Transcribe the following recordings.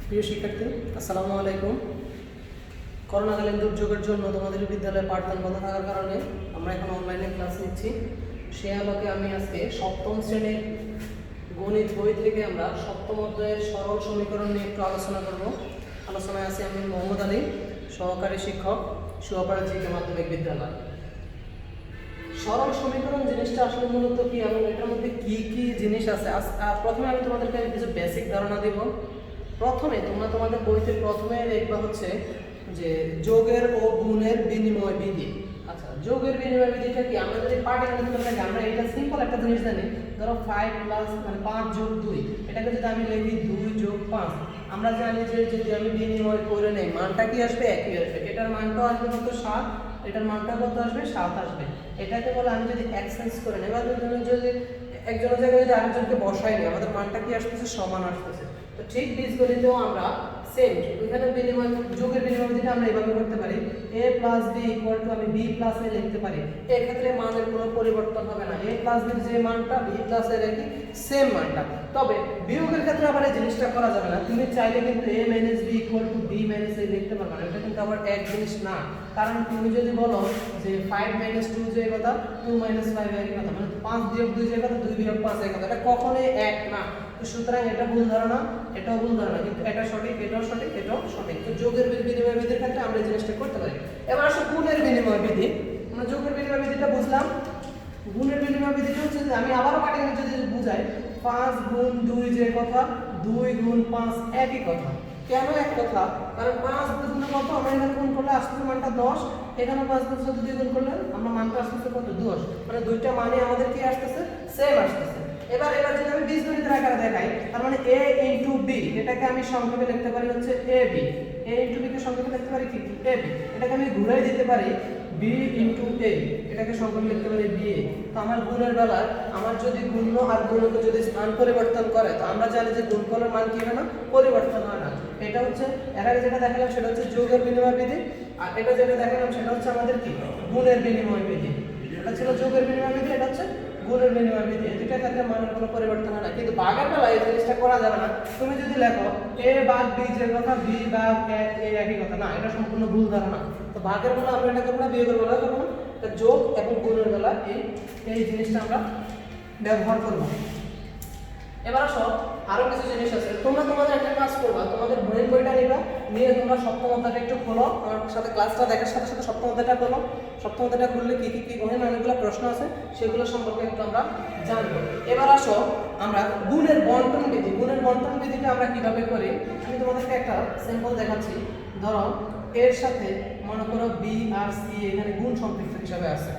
প্রিয় শিক্ষার্থী, আসসালামু আলাইকুম। করোনাকালীন দুর্যোগের জন্য তোমাদের বিদ্যালয়ে পাঠদান বন্ধ থাকার কারণে আমরা এখন অনলাইনে ক্লাস নিচ্ছি। সে আলোকে আমি আজকে সপ্তম শ্রেণীর গণিত বই থেকে আমরা সপ্তম অধ্যায়ের সরল সমীকরণ নিয়ে একটু আলোচনা করব। আলোচনায় আছি আমি মোহাম্মদ আলী, সহকারী শিক্ষক, সুয়াপাড়া জিকে মাধ্যমিক বিদ্যালয়। সরল সমীকরণ জিনিসটা আসলে মূলত কি এবং এটার মধ্যে কি কি জিনিস আছে, প্রথমে আমি তোমাদেরকে কিছু বেসিক ধারণা দেব। প্রথমে তোমরা তোমাদের বইতে প্রথমে দেখবা হচ্ছে যে যোগের ও গুণের বিনিময় বিধি। আচ্ছা, যোগের বিনিময় বিধিটা কি? আমরা যদি পাটিগণিত থেকে আমরা এটা সিম্পল একটা জিনিস জানি। ধরো 5 প্লাস মানে 5 যোগ 2, এটাকে যদি আমি লিখি 2 যোগ 5, আমরা জানি যে যদি আমি বিনিময় করে নেই মানটা কি আসবে? একই আসবে। এটার মানটাও আসবে কত? 7। এটার মানটা কত আসবে? 7 আসবে। এটাকে বলে আমি যদি এক্সচেঞ্জ করে নেই, এবার যদি একজনের জায়গায় যদি আরেকজনকে বসাই নিই, আমাদের মানটা কি আসতেছে? সমান আসতেছে। তো ঠিক বীজগণিতেও আমরা সেম এখানে বিনিময় যোগের বিনিময় বিধিটা আমরা এভাবে করতে পারি, a plus b equal to আমি b প্লাস a লিখতে পারি। এই ক্ষেত্রে মানের কোনো পরিবর্তন হবে না, a প্লাস b যে মানটা b প্লাস a একই সেম মানটা। তবে বিয়োগের ক্ষেত্রে আবার এই জিনিসটা করা যাবে না। তুমি চাইলে কিন্তু a minus b equal to b minus a লিখতে পারবে না, এটা কিন্তু আবার এক জিনিস না। কারণ তুমি যদি বলো যে 5 মাইনাস 2 যে কথা, 2 মাইনাস 5 একই কথা, মানে 5 বিয়োগ 2 যে কথা, 2 বিয়োগ 5 একই কথা, এটা কখনোই এক না। তো সুতরাং এটা ভুল ধারণা, এটাও ভুল ধারণা, কিন্তু এটা সঠিক, এটাও সঠিক, এটাও সঠিক। তো যোগের বিনিময় বিধির ক্ষেত্রে আমরা এই জিনিসটা করতে পারি। এবার আসো গুণের বিনিময় বিধি। আমরা যোগের বিনিময় বিধিটা বুঝলাম। গুণের বিনিময় বিধিটা হচ্ছে যে আমি আবারও পাটিগণিত যদি বুঝাই, 5 গুণ 2 যে কথা, 2 গুণ 5 একই কথা। কেন এক কথা? কারণ 5 গুণ কত, আমরা এখানে গুণ করলে আসছে মানটা 10, এখানে 5 গুণ 2 গুণ করলে আমরা মানটা আসছে কত? 10। মানে দুইটা মানে আমাদের কি আসতেছে? সেম আসতেছে। এবার যদি আমি বীজগণিতের আকারে দেখাই, তার মানে a ইনটু b, এটাকে আমি সংক্ষেপে লিখতে পারি হচ্ছে ab। a ইনটু b কে সংক্ষেপে লিখতে পারি কি? ab। এটাকে আমি ঘুরাই দিতে পারি b ইনটু a, এটাকে সংক্ষেপে লিখতে পারি ba। তো আমার গুণের বেলায় আমার যদি গুণ্য আর গুণকে যদি স্থান পরিবর্তন করে, তো আমরা জানি যে গুণফলের মান কি হয় না? পরিবর্তন হয় না। এটা হচ্ছে এর আগে যেটা দেখালাম সেটা হচ্ছে যোগের বিনিময় বিধি, আর এটা যেটা দেখালাম সেটা হচ্ছে আমাদের কি? গুণের বিনিময় বিধি। এটা ছিল যোগের বিনিময় বিধি, এটা হচ্ছে গুণের বিনিময় বিধি। এই দুইটা ক্ষেত্রে মানের কোনো পরিবর্তন হয় না, কিন্তু ভাগের বেলায় এই জিনিসটা করা যাবে না। তুমি যদি লেখো a ভাগ b যে কথা, b ভাগ a একই কথা, না, এটা সম্পূর্ণ ভুল ধারণা। তো ভাগের বেলা আমরা এটা করব না, বিয়োগের বেলা করব না, তো যোগ এবং গুণের বেলা এই জিনিসটা আমরা ব্যবহার করব। এবার আসো আরো কিছু জিনিস আছে। তোমরা তোমাদের একটা কাজ করবা, তোমাদের বইয়ের বইটা নিবা, নিয়ে তোমরা সপ্তম অধ্যায়টা একটু খোলো, আমার সাথে ক্লাসটা দেখার সাথে সাথে সপ্তম অধ্যায়টা খোলো। সপ্তম অধ্যায়টা খুললে কি কি গণিত অনেকগুলো প্রশ্ন আছে, সেগুলো সম্পর্কে একটু আমরা জানবো। এবার আসো আমরা গুণের বন্টন বিধি। গুণের বন্টন বিধিটা আমরা কিভাবে করি আমি তোমাদেরকে একটা স্যাম্পল দেখাচ্ছি। ধরো এর সাথে মনে করো b আর c এখানে গুণ সম্পৃক্ত হিসাবে আছে,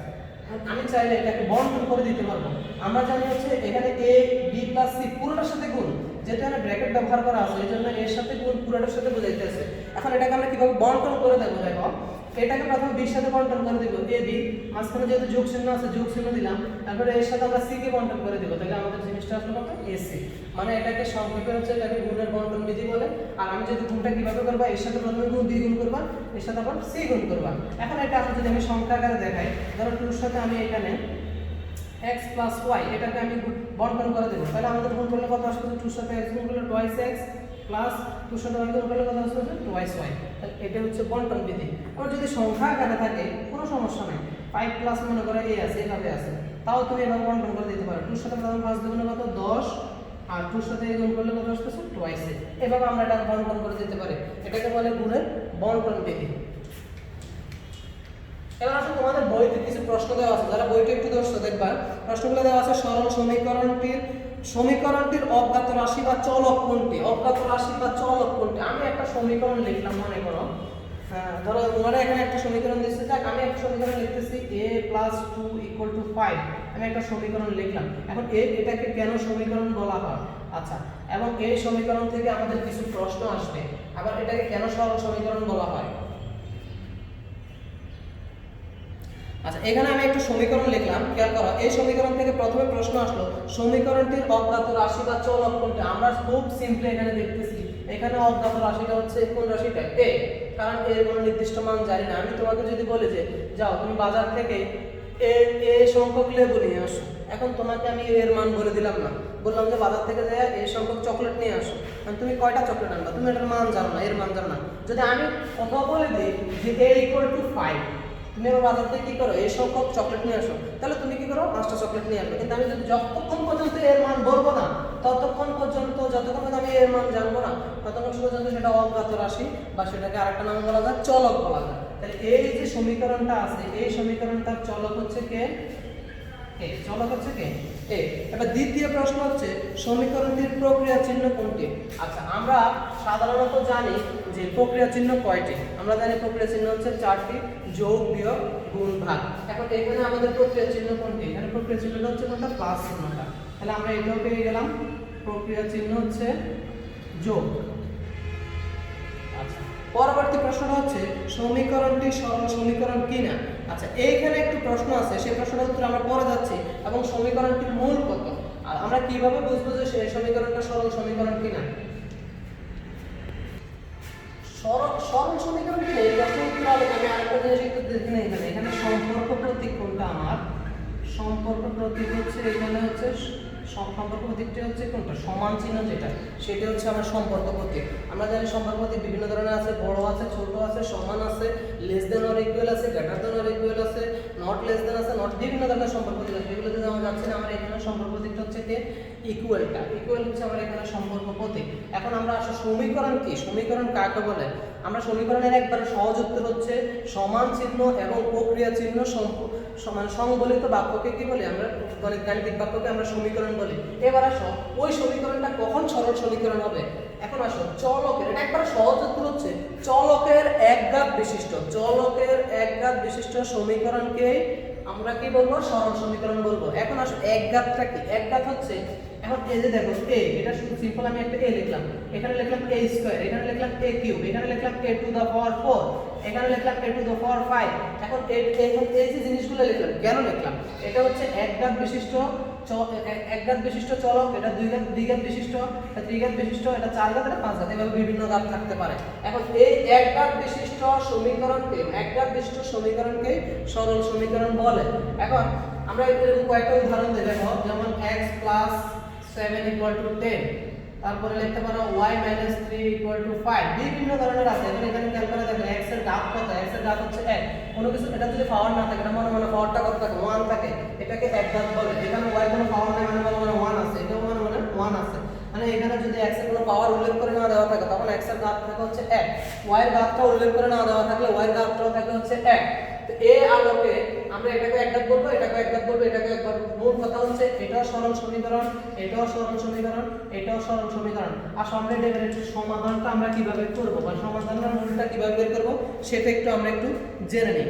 আমি চাইলে এটাকে বন্টন করে দিতে পারবো। আমরা জানি হচ্ছে এখানে a b প্লাস c পুরোটার সাথে গুণ, যেটা এখানে ব্র্যাকেট ব্যবহার করা আছে, এই জন্য এর সাথে গুণ পুরোটার সাথে বোঝাইতেছে। এখন এটাকে আমরা কিভাবে বন্টন করে দেবো? দেখো, এটাকে প্রথমে b এর সাথে বন্টন করে দেব, a b, মাঝখানে যেহেতু যোগ চিহ্ন আছে যোগ চিহ্ন দিলাম, তারপরে এর সাথে আমরা c কে বন্টন করে দেব, তাহলে আমাদের জিনিসটা আসলে কত? ac। মানে এটাকে সংক্ষেপে হচ্ছে এটাকে গুণের বন্টন বিধি বলে। আর আমি যদি গুণটা কিভাবে করব, এর সাথে প্রথমে গুণ b গুণ করবা, এর সাথে আবার c গুণ করবা। এখন এটা আমি যদি সংখ্যা আকারে দেখাই, ধরো 2 এর সাথে আমি এখানে x প্লাস y এটাকে আমি বন্টন করে দেব, তাহলে আমাদের গুণ করলে কত আসবে? 2 এর সাথে x গুণ করলে twice x প্লাস 2 এর সাথে y গুণ করলে কত আসবে? twice y। তাহলে এটা হচ্ছে বন্টন বিধি। আর যদি সংখ্যা আকারে থাকে কোনো সমস্যা নাই, 5 প্লাস মনে করে a আছে, এভাবে আছে, তাও তুমি এভাবে বন্টন করে দিতে পারো। 2 এর সাথে প্রথম 5 দুগুণে কত? 10, আর 2 এর সাথে a গুণ করলে কত আসছে? twice a। এভাবে আমরা এটা বন্টন করে দিতে পারি, এটাকে বলে গুণের বন্টন বিধি। এবার আসলে তোমাদের বইতে কিছু প্রশ্ন দেওয়া আছে, যারা বইটা একটু দর্শক দেখবা, প্রশ্নগুলো দেওয়া আছে সরল সমীকরণটির অজ্ঞাত রাশি বা চলক কোনটি? অজ্ঞাত রাশি বা চলক কোনটি? আমি একটা সমীকরণ লিখলাম, মনে করো ধরো তোমাদের এখানে একটা সমীকরণ দিচ্ছে, যাক আমি একটা সমীকরণ লিখতেছি a + 2 = 5, আমি একটা সমীকরণ লিখলাম। এখন এটাকে কেন সমীকরণ বলা হয়? আচ্ছা, এবং এই সমীকরণ থেকে আমাদের কিছু প্রশ্ন আসবে, আবার এটাকে কেন সরল সমীকরণ বলা হয়? আচ্ছা, এখানে আমি একটা সমীকরণ লিখলাম, খেয়াল করো, এই সমীকরণ থেকে প্রথমে প্রশ্ন আসলো সমীকরণটির অজ্ঞাত রাশি বা চলক কোনটি? আমরা খুব সিম্পলি এখানে দেখতেছি, এখানে অজ্ঞাত রাশিটা হচ্ছে কোন রাশিটা? a, কারণ এর কোনো নির্দিষ্ট মান জানি না। আমি তোমাকে যদি বলি যে যাও তুমি বাজার থেকে এ সংখ্যক লেবু নিয়ে আসো, এখন তোমাকে আমি এর মান বলে দিলাম না, বললাম যে বাজার থেকে যায় এ সংখ্যক চকলেট নিয়ে আসো, তুমি কয়টা চকলেট আনবা, তুমি এটার মান জানো না, এর মান জানো না। যদি আমি কথা বলে দিই যে a = 5, তুমি এবার বাজার থেকে কি করো, এই সংখ্যক চকলেট নিয়ে আসো, তাহলে তুমি কি করো 5টা চকলেট নিয়ে আসবে। কিন্তু আমি যদি যতক্ষণ পর্যন্ত এর মান বলবো না, ততক্ষণ পর্যন্ত, যতক্ষণ পর্যন্ত আমি এর মান জানবো না, ততক্ষণ পর্যন্ত সেটা অজ্ঞাত রাশি বা সেটাকে আরেকটা নামে বলা যায় চলক বলা যায়। তাহলে এই যে সমীকরণটা আছে, এই সমীকরণটার চলক হচ্ছে কে, এ। চলক হচ্ছে কে, এ। এবার দ্বিতীয় প্রশ্ন হচ্ছে সমীকরণটির প্রক্রিয়া চিহ্ন কোনটি? আচ্ছা, আমরা সাধারণত জানি যে প্রক্রিয়া চিহ্ন কয়টি। আমরা জানি প্রক্রিয়া চিহ্ন হচ্ছে 4টি: যোগ, বিয়োগ, গুণ, ভাগ। এখন এখানে আমাদের প্রক্রিয়া চিহ্ন কোনটি? এখানে প্রক্রিয়া চিহ্নটা হচ্ছে কোনটা, প্লাস চিহ্নটা। তাহলে আমরা এটাও পেয়ে গেলাম, প্রক্রিয়া চিহ্ন হচ্ছে যোগ। আচ্ছা, পরবর্তী প্রশ্নটা হচ্ছে সমীকরণটি সরল সমীকরণ কিনা। আচ্ছা, এইখানে একটু প্রশ্ন আছে, সেই প্রশ্নের উত্তর আমরা পরে যাচ্ছি। এবং সমীকরণটির মূল কত, আর আমরা কিভাবে বুঝবো যে সেই সমীকরণটা সরল সমীকরণ কিনা? সরল সমীকরণ কিনা এই প্রশ্নের উত্তর হবে, আমি আরেকটা জিনিস একটু দেখে নিই। এখানে সম্পর্ক প্রতীক কোনটা? আমার সম্পর্ক প্রতীক হচ্ছে এখানে হচ্ছে সম্পর্ক প্রতীকটা হচ্ছে কোনটা, সমান চিহ্ন যেটা, সেটা হচ্ছে আমার সম্পর্ক প্রতীক। আমরা জানি সম্পর্ক প্রতীক বিভিন্ন ধরনের আছে, বড় আছে, ছোট আছে, সমান আছে, লেস দেন অর ইকুয়াল আছে, গ্রেটার দেন অর ইকুয়াল আছে, নট লেস দেন আছে, নট, বিভিন্ন ধরনের সম্পর্ক প্রতীক আছে। এগুলোতে আমরা যাচ্ছি না, আমরা এখানে সম্পর্ক প্রতীকটা হচ্ছে কি, ইকুয়ালটা, ইকুয়াল হচ্ছে আমার এখানে সম্পর্ক প্রতীক। এখন আমরা আসলে সমীকরণ কি, সমীকরণ কাকে বলে? আমরা সমীকরণের একবারে সহজ উত্তর হচ্ছে সমান চিহ্ন এবং প্রক্রিয়া চিহ্ন সমান সংবলিত বাক্যকে কি বলি আমরা, গাণিতিক বাক্যকে আমরা সমীকরণ বলি। এবার আসো ওই সমীকরণটা কখন সরল সমীকরণ হবে। এখন আসো চলকের, এটা একবার সহজ উত্তর হচ্ছে চলকের একঘাত বিশিষ্ট, চলকের একঘাত বিশিষ্ট সমীকরণকে আমরা কি বলবো, সরল সমীকরণ বলবো। এখন আসো একঘাতটা কি, একঘাত হচ্ছে, এখন এই যে দেখো a, এটা শুধু সিম্পল আমি একটা a লিখলাম, এখানে লিখলাম a স্কয়ার, এখানে লিখলাম a কিউব, এখানে লিখলাম a টু দ্য পাওয়ার 4, এখানে লিখলাম a টু দ্য পাওয়ার 5। এখন এই যে জিনিসগুলো লিখলাম কেন লিখলাম, এটা হচ্ছে একঘাত বিশিষ্ট একঘাত বিশিষ্ট চলক, এটা দ্বিঘাত বিশিষ্ট, এটা ত্রিঘাত বিশিষ্ট, এটা চারঘাত, এটা পাঁচঘাত, এভাবে বিভিন্ন ঘাত থাকতে পারে। এখন এই একঘাত বিশিষ্ট সমীকরণকে সরল সমীকরণ বলে। এখন আমরা এরকম কয়েকটা উদাহরণ দেখো, যেমন x + 7 = 10, তারপরে লিখতে পারো y - 3 = 5, বিভিন্ন ধরনের আছে। এখানে খেয়াল করে দেখো x এর ঘাত কত, x এর ঘাত হচ্ছে 1। কোনো কিছু এটা যদি পাওয়ার না থাকে, এটা মনে মনে পাওয়ারটা কত থাকে, 1 থাকে, এটাকে একঘাত বলে। এখানে y কোনো পাওয়ার নাই, মানে 1 আছে, এটাও মানে 1 আছে। মানে এখানে যদি x এর কোনো পাওয়ার উল্লেখ করে না দেওয়া থাকে, তখন x এর ঘাত থাকে হচ্ছে 1। y এর ঘাতটা উল্লেখ করে না দেওয়া থাকলে y এর ঘাতটাও থাকে হচ্ছে 1। তো এই আলোকে আমরা এটাকে একঘাত বলবো, এটাকে একঘাত বলবো, এটাকে একবার। মূল কথা হচ্ছে এটাও সরল সমীকরণ, এটাও সরল সমীকরণ, এটাও সরল সমীকরণ। আর আমরা এর সমাধানটা আমরা কিভাবে করব বা সমাধানের মূলটা কিভাবে বের করব সেটা আমরা একটু জেনে নিই।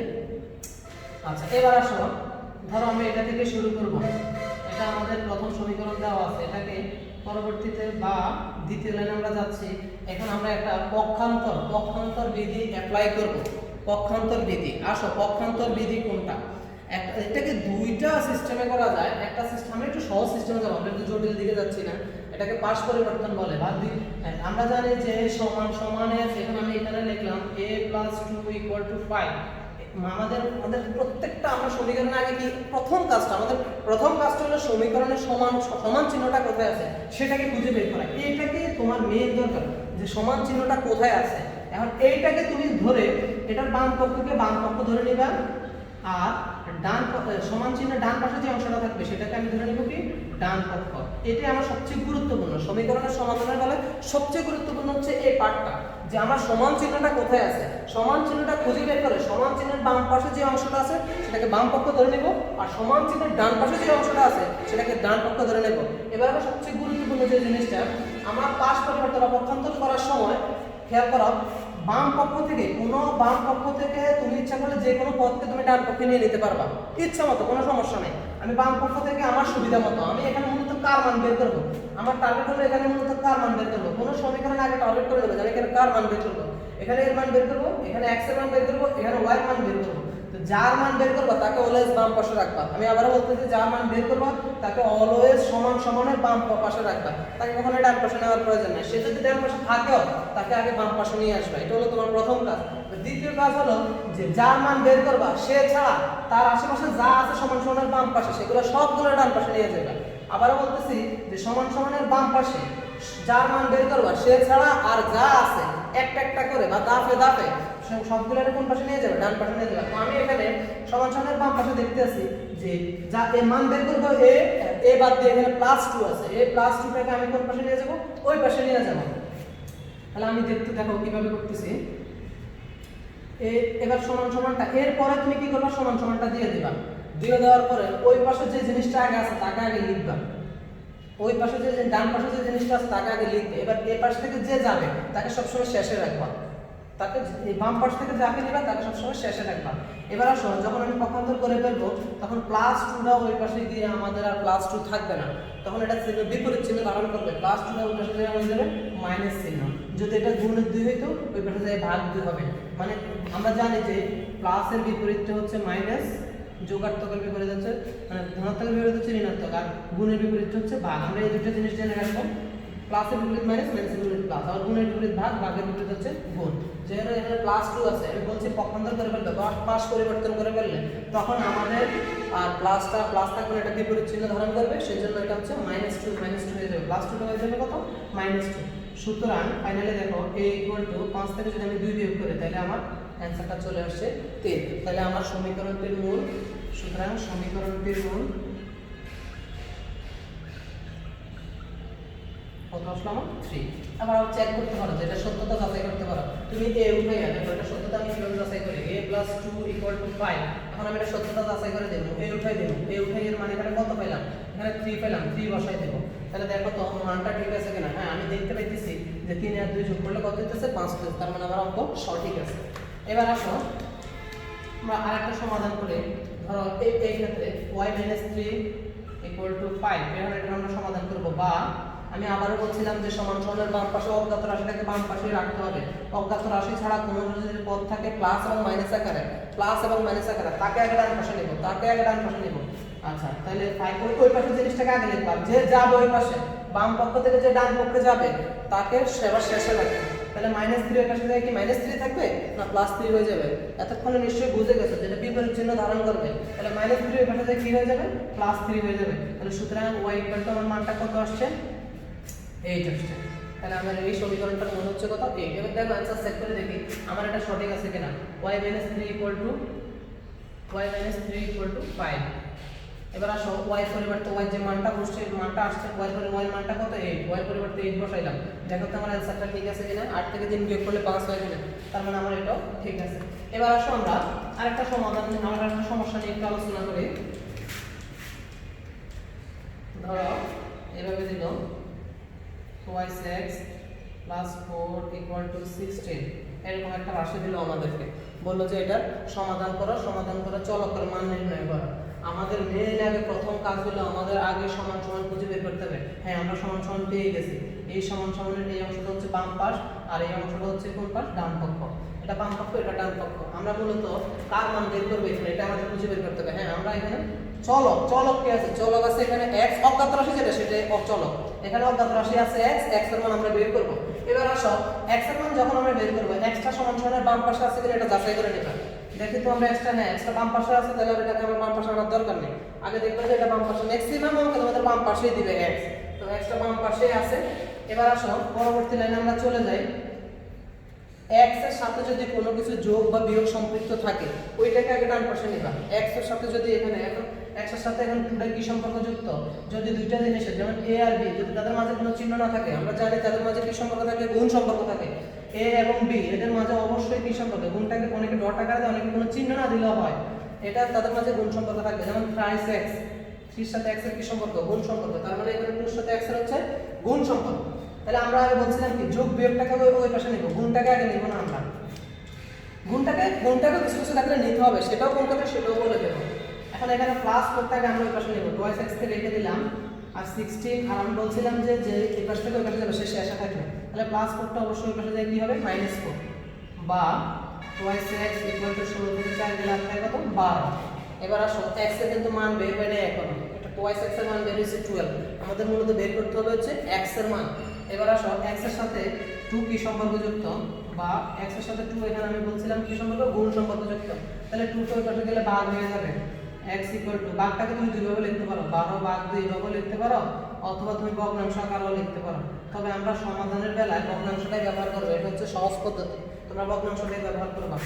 আচ্ছা, এবার আসো, ধরো আমি এটা থেকে শুরু করব। এটা আমাদের প্রথম সমীকরণ দেওয়া আছে, এটাকে পরবর্তীতে বা দ্বিতীয় লাইনে আমরা যাচ্ছি। এখন আমরা একটা পক্ষান্তর বিধি অ্যাপ্লাই করব। পক্ষান্তর বিধি, আসো পক্ষান্তর বিধি কোনটা? এটাকে দুইটা সিস্টেমে করা যায়। একটা সিস্টেম, আমরা একটু সহজ সিস্টেমে যাব, আমরা একটু জটিল দিকে যাচ্ছি না। এটাকে পাশ পরিবর্তন বলে। আমরা জানি যে সমান সমানের, এখন আমি এখানে লিখলাম a + 2 = 5। আমাদের প্রত্যেকটা আমরা সমীকরণের আগে কি প্রথম কাজটা হলো সমীকরণের সমান চিহ্নটা কোথায় আছে সেটাকে খুঁজে বের করা। এইটাকে তোমার মেইন দরকার, যে সমান চিহ্নটা কোথায় আছে। এখন এইটাকে তুমি ধরে এটার বাম পক্ষকে বাম পক্ষ ধরে নিবা, আর সমান চিহ্নের ডান পাশে যে অংশটা থাকবে সেটাকে আমি ধরে নেব কি, ডান পক্ষ। এটাই আমার সবচেয়ে গুরুত্বপূর্ণ সমীকরণের সমাধানের বেলায়। সবচেয়ে গুরুত্বপূর্ণ হচ্ছে এই পার্টটা, যে আমার সমান চিহ্নটা কোথায় আছে। সমান চিহ্নটা খুঁজে বের করে সমান চিহ্নের বাম পাশে যে অংশটা আছে সেটাকে বাম পক্ষ ধরে নেব, আর সমান চিহ্নের ডান পাশে যে অংশটা আছে সেটাকে ডান পক্ষ ধরে নেব। এবার আমার সবচেয়ে গুরুত্বপূর্ণ যে জিনিসটা, আমরা পাশ পরিবর্তন পক্ষান্তর করার সময় খেয়াল করো, বাম পক্ষ থেকে তুমি ইচ্ছা করলে যে কোনো পদকে তুমি ডান পক্ষে নিয়ে নিতে পারবা ইচ্ছা মতো, কোনো সমস্যা নেই। আমি বাম পক্ষ থেকে আমার সুবিধা মতো, আমি এখানে মূলত কার মান বের করবো। আমার টার্গেট হলো এখানে মূলত কার মান বের করবো। কোনো সমীকরণে আগে টার্গেট করে দেবো, আমি এখানে কার মান বের করবো, এখানে এর মান বের করবো, এখানে x এর মান বের করবো, এখানে y এর মান বের করবো। তো যার মান বের করবা তাকে অলওয়েজ বাম পাশে রাখবা। আমি আবারও বলতেছি, যার মান বের করবা তাকে অলওয়েজ সমানের বাম পাশে রাখবা, তাকে কখনো ডান পাশে নেওয়ার প্রয়োজন নেই। সে যদি ডান পাশে থাকেও তাকে আগে বাম পাশে নিয়ে আসবা। এটা হলো তোমার প্রথম কাজ। দ্বিতীয় কাজ হলো যে যার মান বের করবা সে ছাড়া তার আশেপাশে যা আছে সমানের বাম পাশে সেগুলো সবগুলো ডান পাশে নিয়ে যাবে। আবারও বলতেছি যে সমানের বাম পাশে যার মান বের করবা সে ছাড়া আর যা আছে একটা একটা করে বা দাফে দাফে সবগুলো কোন পাশে নিয়ে যাবে, ডান পাশে নিয়ে যাবে। তো আমি এখানে সমান সমানের বাম পাশে দেখতে আছি যে যা এ মান বের করবো এ বাদ দিয়ে এখানে +2 আছে, এ +2 টাকে আমি কোন পাশে নিয়ে যাব, ওই পাশে নিয়ে যাব। তাহলে আমি দেখো কিভাবে করতেছি। এবার সমান সমানটা এরপরে তুমি কি করবা, সমান সমানটা দিয়ে দিবা। দিয়ে দেওয়ার পরে ওই পাশে যে জিনিসটা আগে আছে তাকে আগে লিখবা, ওই পাশে যে ডান পাশে যে জিনিসটা আছে তাকে আগে লিখবে। এবার এই পাশ থেকে যে যাবে তাকে সবসময় শেষে রাখবা, তাকে বাম পাশ থেকে যাকে নিবা তাকে সবসময় শেষে রাখবা। এবার আসো যখন আমি পক্ষান্তর করে ফেলবো তখন +2টা ওই পাশে গিয়ে আমাদের আর +2 থাকবে না, তখন এটা বিপরীত চিহ্ন ধারণ করবে। +2টা ওই পাশে হয়ে যাবে মাইনাস চিহ্ন। যদি এটা গুণের 2 হইতো ওই পাশে যায় /2 হবে। মানে আমরা জানি যে প্লাসের বিপরীতটা হচ্ছে মাইনাস, যোগাত্মকের বিপরীত হচ্ছে মানে ধনাত্মকের বিপরীত হচ্ছে ঋণাত্মক, আর গুণের বিপরীত হচ্ছে ভাগ। আমরা এই দুটো জিনিস জেনে রাখবো, প্লাসের বিপরীত মাইনাস, মাইনাসের বিপরীত প্লাস, আর গুণের বিপরীত ভাগ, ভাগের বিপরীত হচ্ছে গুণ। যেহেতু এখানে +2 আছে আমি বলছি পক্ষান্তর করে ফেলতে, পাশ পরিবর্তন করে ফেললে তখন আমাদের আর প্লাসটা প্লাস থাকবে না, এটা বিপরীত চিহ্ন ধারণ করবে, সেজন্য এটা হচ্ছে -2 হয়ে যাবে। +2টা হয়ে যাবে কত, -2। সুতরাং ফাইনালি দেখো a = 5 থেকে যদি আমি 2 বিয়োগ করি তাহলে আমার অ্যানসারটা চলে আসছে 3। তাহলে আমার সমীকরণটির মূল, সুতরাং সমীকরণটির মূল কত আসলো আমার 3। আবার চেক করতে পারো যে এটা সত্যতা যাচাই করতে পারো। তুমি a উঠাই আনো, এটা সত্যতা আমি কিভাবে যাচাই করি, a + 2 = 5। এখন আমি এটা সত্যতা যাচাই করে দেব, a উঠাই দেব, a উঠাই এর মানে এখানে কত পেলাম, এখানে 3 পেলাম, 3 বসাই দেব। তাহলে দেখো তো মানটা ঠিক আছে কিনা। হ্যাঁ আমি দেখতে পাইতেছি যে 3 আর 2 যোগ করলে কত হইতেছে 5, তার মানে আমার অঙ্ক সঠিক আছে। এবার আসো আমরা আরেকটা সমাধান করি। ধরো এই ক্ষেত্রে y - 3 = 5, এখানে এটা আমরা সমাধান করব। বা আমি আবারও বলছিলাম যে সমান সমানের বাম পাশে অজ্ঞাত রাশিটাকে বাম পাশে রাখতে হবে। অজ্ঞাত রাশি ছাড়া কোনো যদি পদ থাকে প্লাস এবং মাইনাস আকারে, প্লাস এবং মাইনাস আকারে, তাকে আগে ডান পাশে নেব, তাকে আগে ডান পাশে নেব। আচ্ছা তাহলে ওই পাশে জিনিসটাকে আগে লিখবা, যে যাবে ওই পাশে বাম পক্ষ থেকে যে ডান পক্ষে যাবে তাকে সেবার শেষে রাখবে। তাহলে -3 এর পাশে যায় কি -3 থাকবে না +3 হয়ে যাবে। এতক্ষণে নিশ্চয়ই বুঝে গেছো যেটা বিপরীত চিহ্ন ধারণ করবে। তাহলে -3 এর পাশে যায় কি হয়ে যাবে, +3 হয়ে যাবে। তাহলে সুতরাং y = আমার মানটা কত আসছে, 8 আসছে। তাহলে আমার এই সমীকরণটার মনে হচ্ছে কত, 8। এবার দেখো आंसर চেক করে দেখি আমার এটা সঠিক আছে কিনা। y - 3 = 5। এবার আসো y পরিবর্তে y যে মানটা বসছে, মানটা আসছে y এর মানটা কত, 8, y পরিবর্তে 8 বসাইলাম। দেখো তো আমার आंसरটা ঠিক আছে কিনা। 8 থেকে 3 বিয়োগ করলে 5 হয় কিনা, তার মানে আমার এটাও ঠিক আছে। এবার আসো আমরা আরেকটা সমাধান, আমরা একটা সমস্যা নিয়ে একটু আলোচনা করি। ধরো এভাবে দিল y6 + 4 = 16, এরকম একটা রাশি দিল আমাদেরকে, বললো যে এটা সমাধান করো, সমাধান করে চলকের মান নির্ণয় করো। আমাদের মেইন আগে প্রথম কাজ হলো আমাদের আগে সমান সমান খুঁজে বের করতে হবে। হ্যাঁ আমরা সমান সমান পেয়ে গেছি, এই সমান সমানের এই অংশটা হচ্ছে বাম পাশ আর এই অংশটা হচ্ছে কোন পাশ, ডান পক্ষ। এটা বাম পক্ষ, এটা ডান পক্ষ। আমরা মূলত কার মান বের করব এখানে, এটা আমাদের খুঁজে বের করতে হবে। হ্যাঁ আমরা এখানে চলক কি আছে, চলক আছে এখানে x, অজ্ঞাত রাশি যেটা সেটা চলক, এখানে অজ্ঞাত রাশি আছে x এর মান আমরা বের করব। এবার আসো x এর মান যখন আমরা বের করব, x টা সমান সমানের বাম পাশে আছে কিনা এটা যাচাই করে নিবা। দেখি তো আমরা x টা নেই, x টা বাম পাশে আছে, তাহলে এটাকে আমরা বাম পাশে আনার দরকার নেই। আগে দেখব যে এটা বাম পাশে, ম্যাক্সিমাম অঙ্ক আমাদের বাম পাশেই দিবে x, তো x টা বাম পাশেই আছে। এবার আসো পরবর্তী লাইনে আমরা চলে যাই। x এর সাথে যদি কোনো কিছু যোগ বা বিয়োগ সম্পৃক্ত থাকে ওইটাকে আগে ডান পাশে নিবা। x এর সাথে যদি এখানে এখন x এর সাথে এখন দুটো কি সম্পর্ক যুক্ত, যদি দুইটা জিনিসের যেমন a আর b যদি তাদের মাঝে কোনো চিহ্ন না থাকে, আমরা জানি তাদের মাঝে কি সম্পর্ক থাকে, গুণ সম্পর্ক থাকে। a এবং b এদের মাঝে অবশ্যই কি সম্পর্ক, গুণটাকে অনেকে ডট আকারে দেয়, অনেকে কোনো চিহ্ন না দিলেও হয়, এটা তাদের মাঝে গুণ সম্পর্ক থাকবে। যেমন thrice x, 3 এর সাথে x এর কি সম্পর্ক, গুণ সম্পর্ক, তার মানে এখানে 2 এর সাথে x এর হচ্ছে গুণ সম্পর্ক। তাহলে আমরা আগে বলছিলাম কি যোগ বিয়োগটাকে ওই পাশে নিব, গুণটাকে আগে নিব না। আমরা গুণটাকে কিছু কিছু থাকলে নিতে হবে, সেটাও কোন করবে সেটাও বলে দেব। এখন এখানে প্লাস করতে আগে আমরা ওই পাশে নিব, 2x কে রেখে দিলাম আর 16, আর আমি বলছিলাম যে এই পাশ থেকে ওই পাশে যাবে শেষে আসা থাকবে, তাহলে প্লাস করতে অবশ্যই ওই পাশে যায় কি হবে -4, বা 2x = 16 থেকে 4 গেলে আপনার কত 12। এবার আসো x এর কিন্তু মান বের হয় না এখন, এটা 2x এর মান বের হয়েছে 12, আমাদের মূলত বের করতে হবে হচ্ছে x এর মান। এবার আসো x এর সাথে 2 কি সম্পর্ক যুক্ত, বা x এর সাথে 2 এখানে আমি বলছিলাম কি সম্পর্ক, গুণ সম্পর্ক যুক্ত। তাহলে 2 তো ওই পাশে গেলে ভাগ হয়ে যাবে, x = ভাগটাকে তুমি দুইভাবে লিখতে পারো, 12 ভাগ 2 এইভাবে লিখতে পারো, অথবা তুমি ভগ্নাংশ আকারেও লিখতে পারো। তবে আমরা সমাধানের বেলায় ভগ্নাংশটাই ব্যবহার করবো, এটা হচ্ছে সহজ পদ্ধতি, তোমরা ভগ্নাংশটাই ব্যবহার করবা।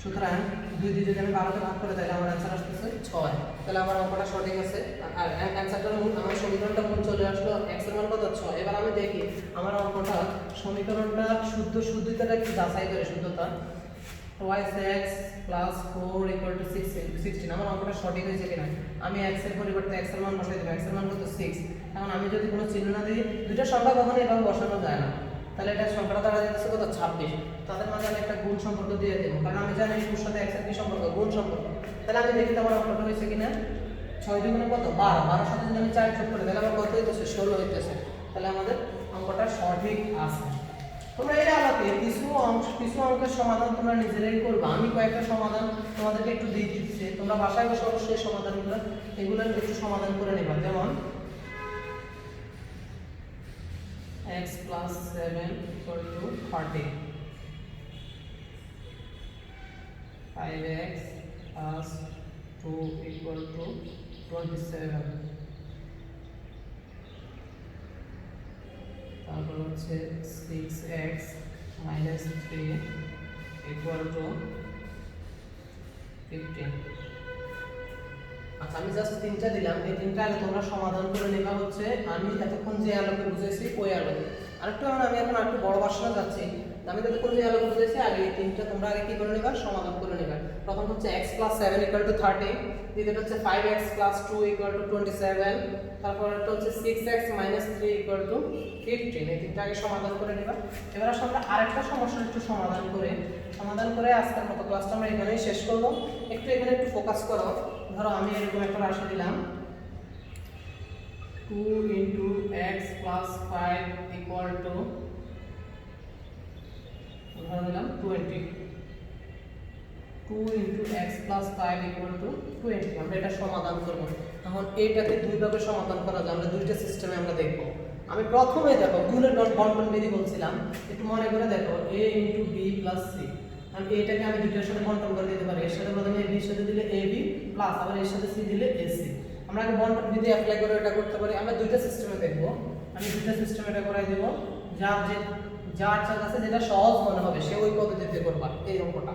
সুতরাং 2 দিয়ে যদি আমি 12কে ভাগ করে তাহলে আমার অ্যান্সার আসতেছে 6। তাহলে আমার অঙ্কটা সঠিক আছে, আর অ্যান্সারটার মূল আমার সমীকরণটা মূল চলে আসলো, x এর মান কত 6। এবার আমি দেখি আমার অঙ্কটা সমীকরণটা শুদ্ধতাটা কি যাচাই করে শুদ্ধতা। twice x plus 4 equal to 16 আমার অঙ্কটা সঠিক হয়েছে কিনা। আমি x এর পরিবর্তে x এর মান বসাই দেব, x এর মান কত 6। এখন আমি যদি কোনো চিহ্ন না দিই, দুইটা সংখ্যা কখনো এভাবে বসানো যায় না, তাহলে এটা সংখ্যাটা দাঁড়া যাচ্ছে কত 26। তাদের মাঝে আমি একটা গুণ সম্পর্ক দিয়ে দেব, কারণ আমি জানি এর সাথে x এর কি সম্পর্ক, গুণ সম্পর্ক। তাহলে আমি দেখি আমার অঙ্কটা হয়েছে কিনা। 6 দুগুণে কত 12, 12 সাথে যদি আমি 4 যোগ করি তাহলে আমার কত হইতেছে 16 হইতেছে। তাহলে আমাদের অঙ্কটা সঠিক আছে। তোমরা এর আলোকে কিছু অঙ্কের সমাধান তোমরা নিজেরাই করবা, আমি কয়েকটা সমাধান তোমাদেরকে একটু দিয়ে দিচ্ছি, তোমরা বাসায় বসে অবশ্যই সমাধানগুলো এগুলো একটু সমাধান করে নেবা। যেমন x plus 7 equal to 30, 5x plus 2 equal to 27, তারপর হচ্ছে 6x minus 3 equal to 15। আচ্ছা, আমি জাস্ট তিনটা দিলাম, এই তিনটা আগে তোমরা সমাধান করে নেবা। হচ্ছে আমি এতক্ষণ যে আলোকে বুঝেছি ওই আলোকে আরেকটু আমি এখন আরেকটু বড় ভাষণে যাচ্ছি। আমি এতক্ষণ যে আলোকে বুঝেছি আগে এই তিনটা তোমরা আগে কি করে নেবা, সমাধান করে নেবা। প্রথম হচ্ছে x plus 7 equal to 30, দ্বিতীয়টা হচ্ছে 5x plus 2 equal to 27, তারপর একটা হচ্ছে 6x minus 3 equal to 15। এই তিনটা আগে সমাধান করে নেবা। এবার আসলে আমরা আরেকটা সমস্যা একটু সমাধান করে আজকের মতো ক্লাসটা আমরা এখানেই শেষ করব। এখানে একটু ফোকাস করো। ধরো আমি এরকম একটা রাশি দিলাম 2 into x plus 5 equal to ধরে নিলাম 20, 2 into x plus 5 equal to 20। আমরা এটা সমাধান করব। এখন এইটাকে দুই ভাবে সমাধান করা যায়, আমরা দুইটা সিস্টেমে আমরা দেখব। আমি প্রথমে দেখো গুণের বন্টন বিধি বলছিলাম, একটু মনে করে দেখো a into b plus c। আমি এটাকে আমি দুইটার সাথে বন্টন করে দিতে পারি, এর সাথে প্রথমে a b এর সাথে দিলে ab প্লাস আবার এর সাথে c দিলে ac। আমরা আগে বন্টন বিধি অ্যাপ্লাই করে এটা করতে পারি। আমরা দুইটা সিস্টেমে দেখব, আমি দুইটা সিস্টেমে এটা করাই দেব। যার কাছে যেটা সহজ মনে হবে সে ওই পদ্ধতিতে করবা এই অঙ্কটা।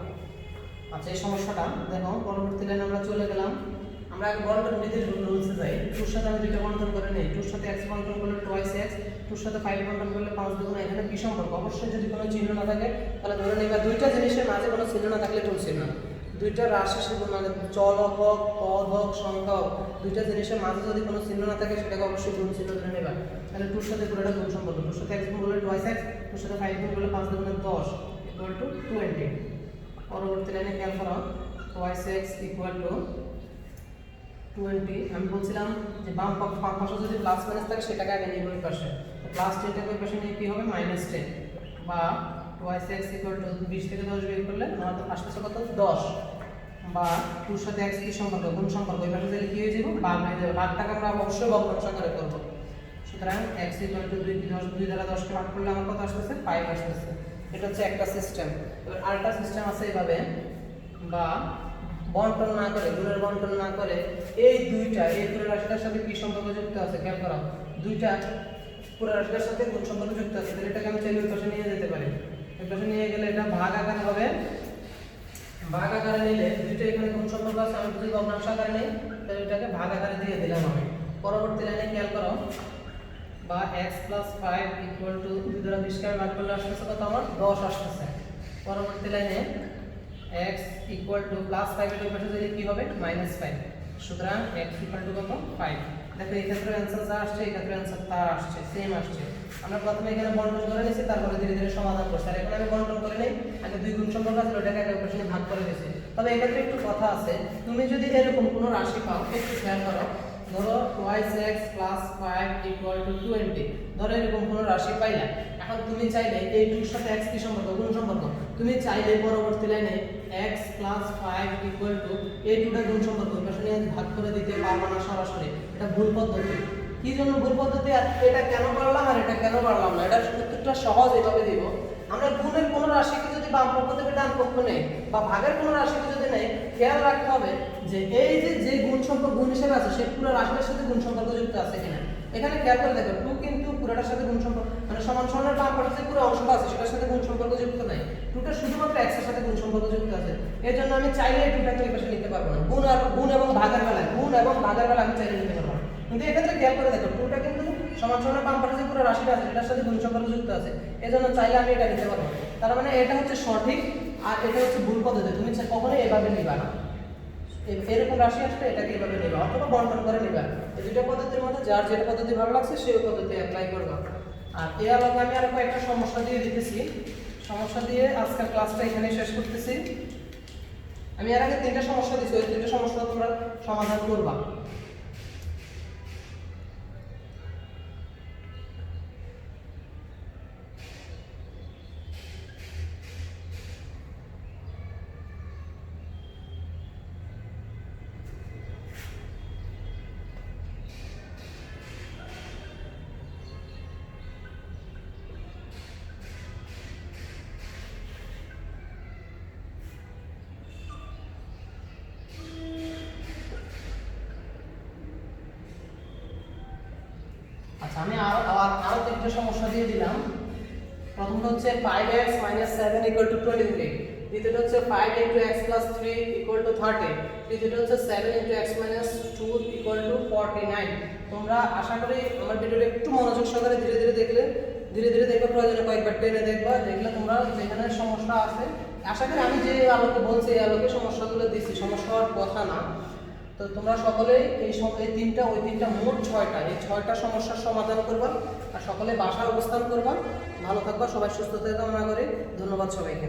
আচ্ছা, এই সমস্যাটা দেখো, পরবর্তী লাইনে আমরা চলে গেলাম। আমরা আগে বন্টন বিধির রুলসে যাই। 2 সাথে আমি দুইটা বন্টন করে নেই, 2 সাথে x বন্টন করলে twice x, 2 সাথে 5 বন্টন করলে 5 দুগুণ। এখানে কি সম্পর্ক, অবশ্যই যদি কোনো চিহ্ন না থাকে তাহলে ধরে নিবা দুইটা জিনিসের মাঝে কোনো চিহ্ন না থাকলে চলছে না। দুইটা রাশি মানে চল হোক, পদ হোক, সংখ্যা হোক, দুইটা জিনিসের মাঝে যদি কোনো চিহ্ন না থাকে সেটাকে অবশ্যই গুণ চিহ্ন ধরে নেবা। তাহলে 2 সাথে পুরোটা গুণ সম্পর্ক, 2 সাথে x গুণ করলে twice x, 2 সাথে 5 গুণ করলে 5 দুগুণে 10 equal to 20। পরবর্তী লাইনে খেয়াল করো, twice x equal to 20। আমি বলছিলাম যে বাম পাশে যদি প্লাস মাইনাস থাকে সেটাকে আগে নিব ওই পাশে, তো প্লাস 10টাকে ওই পাশে নিয়ে কি হবে -10, বা twice x equal to 20 থেকে 10 বিয়োগ করলে আমাদের আসছে কত 10, বা 2 সাথে x কি সম্পর্ক, গুণ সম্পর্ক, ওই পাশে দিলে কি হয়ে যাবে ভাগ হয়ে যাবে। ভাগটাকে আমরা অবশ্যই ভগ্নাংশ আকারে করব। সুতরাং x equal to 2 দ্বারা 10 কে ভাগ করলে আমার কত আসছে 5 আসছে। এটা হচ্ছে একটা সিস্টেম। এবার আরেকটা সিস্টেম আছে এইভাবে, বা বন্টন না করে, গুণের বন্টন না করে এই দুইটা এই পুরো রাশিটার সাথে কি সম্পর্ক যুক্ত আছে খেয়াল করো, দুইটা পুরো রাশিটার সাথে গুণ সম্পর্ক যুক্ত আছে। তাহলে এটাকে আমি চাইলে ওই পাশে নিয়ে যেতে পারি। ওই পাশে নিয়ে গেলে এটা ভাগ আকারে হবে, ভাগ আকারে নিলে দুইটা এখানে গুণ সম্পর্ক আছে, আমি যদি ভগ্নাংশ আকারে নেই তাহলে এটাকে ভাগ আকারে দিয়ে দিলাম আমি। পরবর্তী লাইনে খেয়াল করো, বা x plus 5 equal to 2 দ্বারা 20 কে ভাগ করলে আসছে কত আমার 10 আসছে। পরবর্তী লাইনে x equal to plus 5 এর পাশে দিলে কি হবে -5। সুতরাং x equal to কত 5। দেখো এই ক্ষেত্রে आंसर যা আসছে এই ক্ষেত্রে आंसर তা আসছে, সেম আসছে। আমরা প্রথমে এখানে বন্টন করে নিয়েছি, তারপরে ধীরে ধীরে সমাধান করছি। আর এখানে আমি বন্টন করে নেই, আগে দুই গুণ সম্পর্ক আছে ওটাকে আগে ওই পাশে ভাগ করে দিয়েছি। তবে এই ক্ষেত্রে একটু কথা আছে, তুমি যদি এরকম কোনো রাশি পাও একটু খেয়াল করো, ধরো twice x plus 5 equal to 20, ধরো এরকম কোনো রাশি পাইলা। এখন তুমি চাইলে এই 2 এর সাথে x কি সম্পর্ক, গুণ সম্পর্ক, তুমি চাইলে পরবর্তী লাইনে x plus 5 equal to এই দুটো গুণ সম্পর্ক ওই পাশে নিয়ে ভাগ করে দিতে পারবা না সরাসরি। এটা ভুল পদ্ধতি। কি জন্য ভুল পদ্ধতি, আর এটা কেন পারলাম আর এটা কেন পারলাম না, এটা উত্তরটা সহজ এভাবে দিব। আমরা গুণের কোনো রাশিকে যদি বাম পক্ষ থেকে ডান পক্ষ নেই বা ভাগের কোনো রাশিকে যদি নেই, খেয়াল রাখতে হবে যে এই যে গুণ সম্পর্ক গুণ হিসেবে আছে সে পুরো রাশিটার সাথে গুণ সম্পর্ক যুক্ত আছে কিনা। এখানে খেয়াল করে দেখো 2 কিন্তু পুরোটার সাথে গুণ সম্পর্ক মানে সমান সমানের বাম পাশে যে পুরো অংশটা আছে সেটার সাথে গুণ সম্পর্ক যুক্ত নাই, 2টা শুধুমাত্র x এর সাথে গুণ সম্পর্ক যুক্ত আছে। এর জন্য আমি চাইলে এই 2টাকে এই পাশে নিতে পারবো না। গুণ এবং ভাগের বেলায় আমি চাইলে নিতে পারবো না, কিন্তু এক্ষেত্রে খেয়াল করে দেখো 2টা কিন্তু সমান সমানের বাম পাশে যে পুরো রাশিটা আছে সেটার সাথে গুণ সম্পর্ক যুক্ত আছে, এজন্য চাইলে আমি এটা নিতে পারবো। তার মানে এটা হচ্ছে সঠিক আর এটা হচ্ছে ভুল পদ্ধতি। তুমি কখনোই এভাবে নিবা না, এরকম রাশি আসলে এটাকে এভাবে নেবা অথবা বন্টন করে নেবা। এই দুটো পদ্ধতির মধ্যে যার যেটা পদ্ধতি ভালো লাগছে সেই পদ্ধতি অ্যাপ্লাই করবা। আর এর আলোকে আমি আরো একটা সমস্যা দিয়ে দিতেছি, সমস্যা দিয়ে আজকের ক্লাসটা এখানে শেষ করতেছি। আমি এর আগে 3টা সমস্যা দিয়েছি, ওই 3টা সমস্যা তোমরা সমাধান করবা। আচ্ছা, আমি আরো 3টা সমস্যা দিয়ে দিলাম। প্রথমটা হচ্ছে 5x - 7 = 23, দ্বিতীয়টা হচ্ছে 5 × x + 3 = 30, তৃতীয়টা হচ্ছে 7 × x - 2 = 49। তোমরা আশা করি আমার ভিডিওটা একটু মনোযোগ সহকারে ধীরে ধীরে দেখবে, প্রয়োজনে কয়েকবার টেনে দেখবা, দেখলে তোমরা যেখানে সমস্যা আছে আশা করি আমি যে আলোকে বলছি এই আলোকে সমস্যাগুলো দিচ্ছি, সমস্যা হওয়ার কথা না। তো তোমরা সকলেই এই 3টা ওই 3টা মোট 6টা এই 6টা সমস্যার সমাধান করবা আর সকলে বাসায় অবস্থান করবা। ভালো থাকবা, সবাই সুস্থতা কামনা করি। ধন্যবাদ সবাইকে।